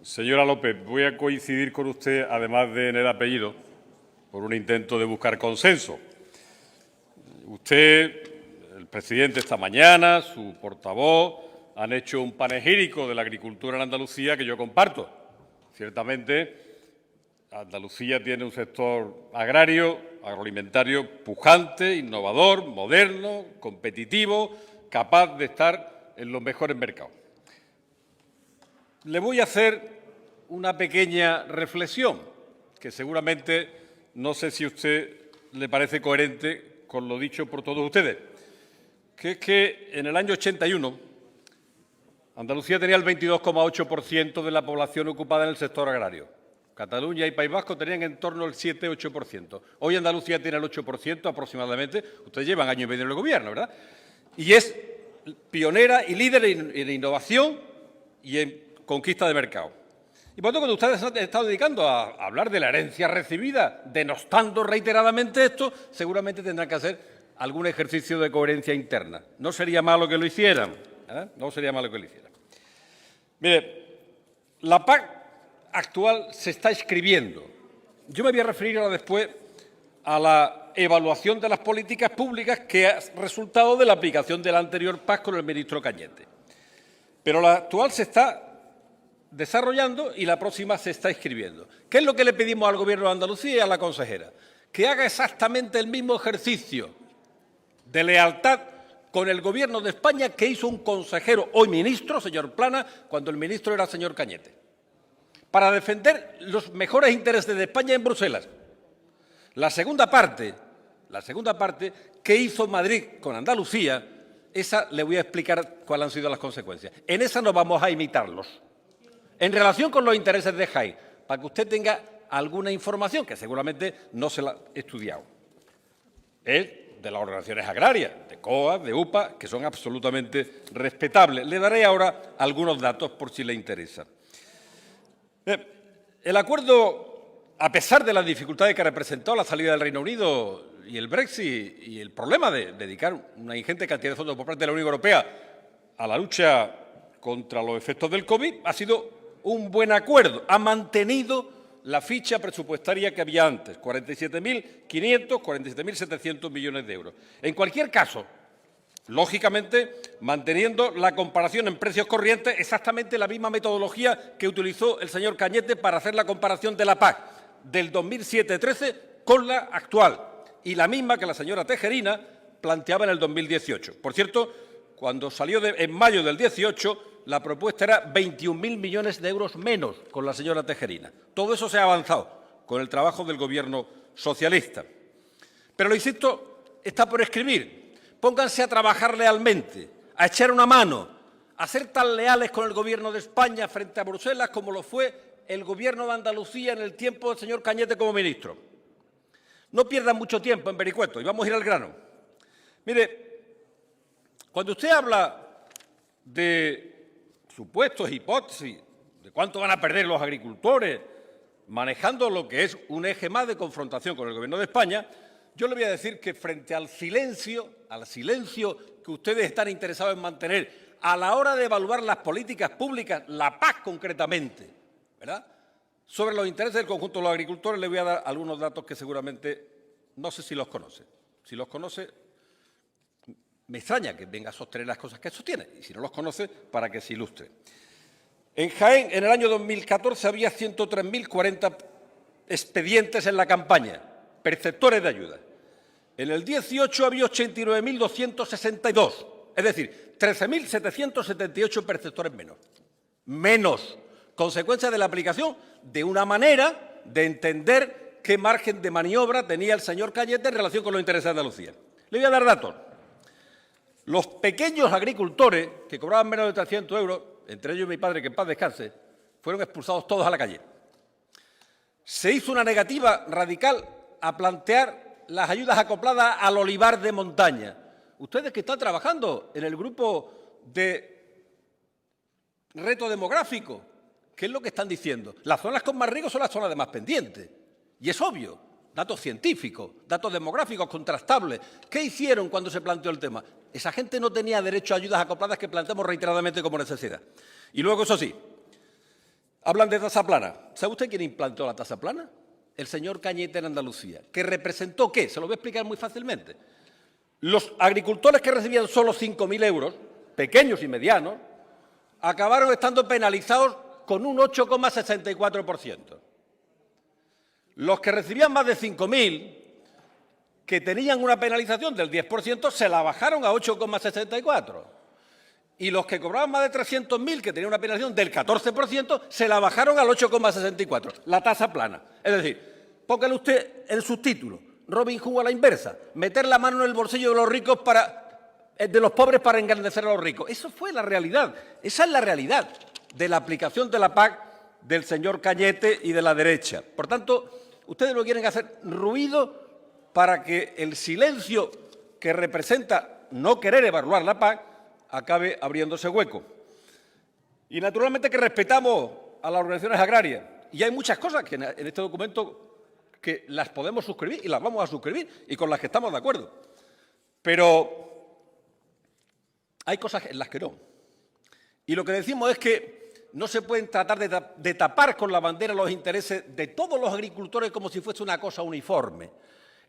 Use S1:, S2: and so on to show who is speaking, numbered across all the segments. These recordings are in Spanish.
S1: Señora López, voy a coincidir con usted, además de en el apellido, por un intento de buscar consenso. Usted, el presidente esta mañana, su portavoz, han hecho un panegírico de la agricultura en Andalucía que yo comparto. Ciertamente, Andalucía tiene un sector agrario, agroalimentario pujante, innovador, moderno, competitivo, capaz de estar en los mejores mercados. Le voy a hacer una pequeña reflexión, que seguramente no sé si a usted le parece coherente con lo dicho por todos ustedes, que es que en el año 81 Andalucía tenía el 22,8% de la población ocupada en el sector agrario. Cataluña y País Vasco tenían en torno al 7-8%. Hoy Andalucía tiene el 8% aproximadamente. Ustedes llevan año y medio en el gobierno, ¿verdad? Y es pionera y líder en innovación y en conquista de mercado. Y por lo tanto, cuando ustedes han estado dedicando a hablar de la herencia recibida, denostando reiteradamente esto, seguramente tendrán que hacer algún ejercicio de coherencia interna. No sería malo que lo hicieran, ¿eh? No sería malo que lo hicieran. Mire, la PAC actual se está escribiendo. Yo me voy a referir ahora después a la evaluación de las políticas públicas que ha resultado de la aplicación de la anterior PAC con el ministro Cañete. Pero la actual se está desarrollando y la próxima se está escribiendo. ¿Qué es lo que le pedimos al Gobierno de Andalucía y a la consejera? Que haga exactamente el mismo ejercicio de lealtad con el Gobierno de España que hizo un consejero, hoy ministro, señor Plana, cuando el ministro era el señor Cañete, para defender los mejores intereses de España en Bruselas. La segunda parte que hizo Madrid con Andalucía, esa le voy a explicar cuáles han sido las consecuencias. En esa no vamos a imitarlos. En relación con los intereses de Jaén, para que usted tenga alguna información, que seguramente no se la ha estudiado. Es de las organizaciones agrarias, de COA, de UPA, que son absolutamente respetables. Le daré ahora algunos datos por si le interesa. El acuerdo, a pesar de las dificultades que ha representado la salida del Reino Unido y el Brexit y el problema de dedicar una ingente cantidad de fondos por parte de la Unión Europea a la lucha contra los efectos del COVID, ha sido un buen acuerdo. Ha mantenido la ficha presupuestaria que había antes, 47.500, 47.700 millones de euros. En cualquier caso, lógicamente, manteniendo la comparación en precios corrientes, exactamente la misma metodología que utilizó el señor Cañete para hacer la comparación de la PAC del 2007-13 con la actual, y la misma que la señora Tejerina planteaba en el 2018. Por cierto, cuando salió en mayo del 18, la propuesta era 21.000 millones de euros menos con la señora Tejerina. Todo eso se ha avanzado con el trabajo del Gobierno socialista. Pero, lo insisto, está por escribir. Pónganse a trabajar lealmente, a echar una mano, a ser tan leales con el Gobierno de España frente a Bruselas como lo fue el Gobierno de Andalucía en el tiempo del señor Cañete como ministro. No pierdan mucho tiempo en vericuetos y vamos a ir al grano. Mire, cuando usted habla de supuestos, hipótesis, de cuánto van a perder los agricultores, manejando lo que es un eje más de confrontación con el Gobierno de España, yo le voy a decir que frente al silencio que ustedes están interesados en mantener a la hora de evaluar las políticas públicas, la PAC concretamente, ¿verdad?, sobre los intereses del conjunto de los agricultores, le voy a dar algunos datos que seguramente no sé si los conoce. Si los conoce, me extraña que venga a sostener las cosas que sostiene, y si no los conoce, para que se ilustre. En Jaén, en el año 2014, había 103.040 expedientes en la campaña, perceptores de ayuda. En el 18 había 89.262, es decir, 13.778 perceptores menos. Menos, consecuencia de la aplicación de una manera de entender qué margen de maniobra tenía el señor Cañete en relación con los intereses de Andalucía. Le voy a dar datos. Los pequeños agricultores que cobraban menos de 300 euros, entre ellos mi padre, que en paz descanse, fueron expulsados todos a la calle. Se hizo una negativa radical a plantear las ayudas acopladas al olivar de montaña. Ustedes que están trabajando en el grupo de reto demográfico, ¿qué es lo que están diciendo? Las zonas con más riesgo son las zonas de más pendientes. Y es obvio. Datos científicos, datos demográficos contrastables. ¿Qué hicieron cuando se planteó el tema? Esa gente no tenía derecho a ayudas acopladas que planteamos reiteradamente como necesidad. Y luego, eso sí, Hablan de tasa plana. ¿Sabe usted quién implantó la tasa plana? El señor Cañete en Andalucía. ¿Que representó qué? Se lo voy a explicar muy fácilmente. Los agricultores que recibían solo 5.000 euros, pequeños y medianos, acabaron estando penalizados con un 8,64%. Los que recibían más de 5.000, que tenían una penalización del 10%, se la bajaron a 8,64%. Y los que cobraban más de 300.000, que tenían una penalización del 14%, se la bajaron al 8,64%, la tasa plana. Es decir, póngale usted el subtítulo, Robin Hood a la inversa, meter la mano en el bolsillo de los ricos de los pobres para engrandecer a los ricos. Eso fue la realidad, esa es la realidad de la aplicación de la PAC del señor Cañete y de la derecha. Por tanto, ustedes lo quieren hacer ruido para que el silencio que representa no querer evaluar la PAC acabe abriéndose hueco. Y naturalmente que respetamos a las organizaciones agrarias. Y hay muchas cosas que en este documento que las podemos suscribir y las vamos a suscribir y con las que estamos de acuerdo. Pero hay cosas en las que no. Y lo que decimos es que no se pueden tratar de tapar con la bandera los intereses de todos los agricultores como si fuese una cosa uniforme.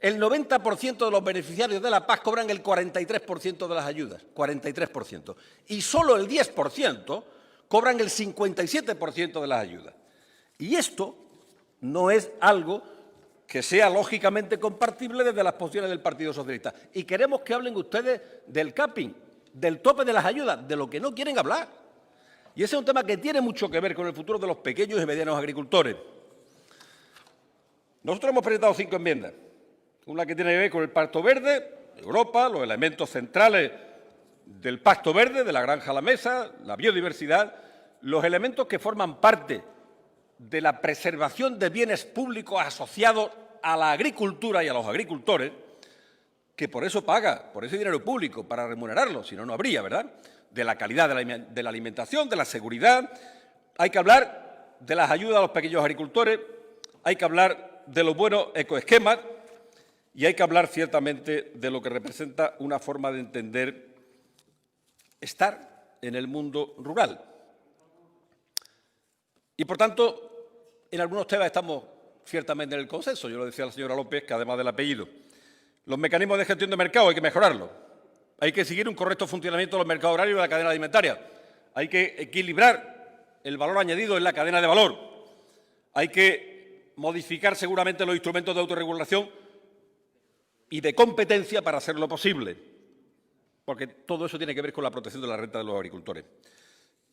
S1: El 90% de los beneficiarios de la PAC cobran el 43% de las ayudas, 43%. Y solo el 10% cobran el 57% de las ayudas. Y esto no es algo que sea lógicamente compartible desde las posiciones del Partido Socialista. Y queremos que hablen ustedes del capping, del tope de las ayudas, de lo que no quieren hablar. Y ese es un tema que tiene mucho que ver con el futuro de los pequeños y medianos agricultores. Nosotros hemos presentado 5 enmiendas. Una que tiene que ver con el Pacto Verde, Europa, los elementos centrales del Pacto Verde, de la granja a la mesa, la biodiversidad, los elementos que forman parte de la preservación de bienes públicos asociados a la agricultura y a los agricultores, que por eso paga, por ese dinero público, para remunerarlo, si no, no habría, ¿verdad? De la calidad de la alimentación, de la seguridad. Hay que hablar de las ayudas a los pequeños agricultores, hay que hablar de los buenos ecoesquemas, y hay que hablar ciertamente de lo que representa una forma de entender estar en el mundo rural. Y, por tanto, en algunos temas estamos ciertamente en el consenso. Yo lo decía a la señora López, que además del apellido. Los mecanismos de gestión de mercado hay que mejorarlos. Hay que seguir un correcto funcionamiento de los mercados horarios y de la cadena alimentaria. Hay que equilibrar el valor añadido en la cadena de valor. Hay que modificar seguramente los instrumentos de autorregulación y de competencia para hacerlo posible, porque todo eso tiene que ver con la protección de la renta de los agricultores.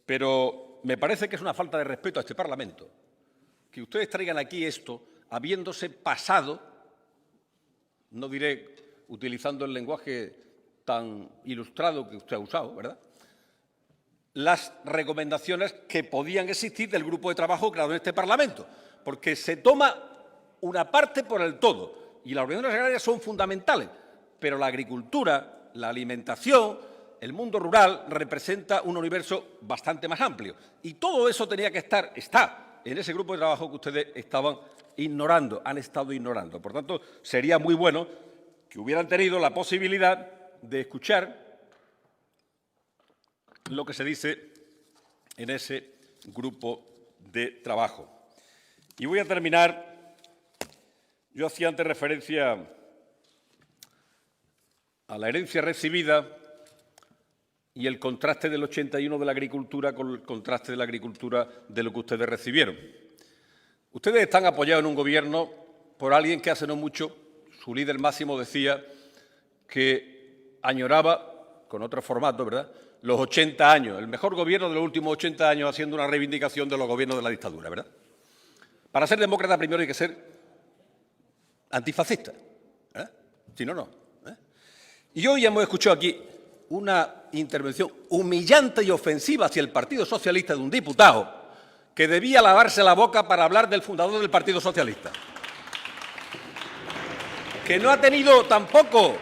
S1: Pero me parece que es una falta de respeto a este Parlamento que ustedes traigan aquí esto habiéndose pasado, no diré utilizando el lenguaje tan ilustrado que usted ha usado, ¿verdad?, las recomendaciones que podían existir del grupo de trabajo creado en este Parlamento, porque se toma una parte por el todo. Y las organizaciones agrarias son fundamentales, pero la agricultura, la alimentación, el mundo rural representa un universo bastante más amplio. Y todo eso tenía que está en ese grupo de trabajo que ustedes estaban ignorando, han estado ignorando. Por tanto, sería muy bueno que hubieran tenido la posibilidad de escuchar lo que se dice en ese grupo de trabajo. Y voy a terminar. Yo hacía antes referencia a la herencia recibida y el contraste del 81 de la agricultura con el contraste de la agricultura de lo que ustedes recibieron. Ustedes están apoyados en un gobierno por alguien que hace no mucho, su líder máximo decía que añoraba, con otro formato, ¿verdad?, los 80 años, el mejor gobierno de los últimos 80 años, haciendo una reivindicación de los gobiernos de la dictadura, ¿verdad? Para ser demócrata primero hay que ser antifascista, si no, no. Y hoy hemos escuchado aquí una intervención humillante y ofensiva hacia el Partido Socialista de un diputado que debía lavarse la boca para hablar del fundador del Partido Socialista, que no ha tenido tampoco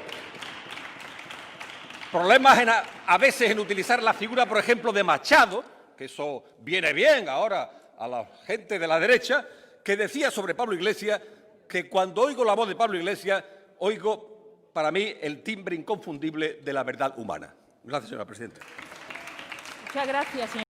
S1: problemas a veces en utilizar la figura, por ejemplo, de Machado, que eso viene bien ahora a la gente de la derecha, que decía sobre Pablo Iglesias que cuando oigo la voz de Pablo Iglesias, oigo para mí el timbre inconfundible de la verdad humana. Gracias, señora presidenta.
S2: Muchas gracias, señor.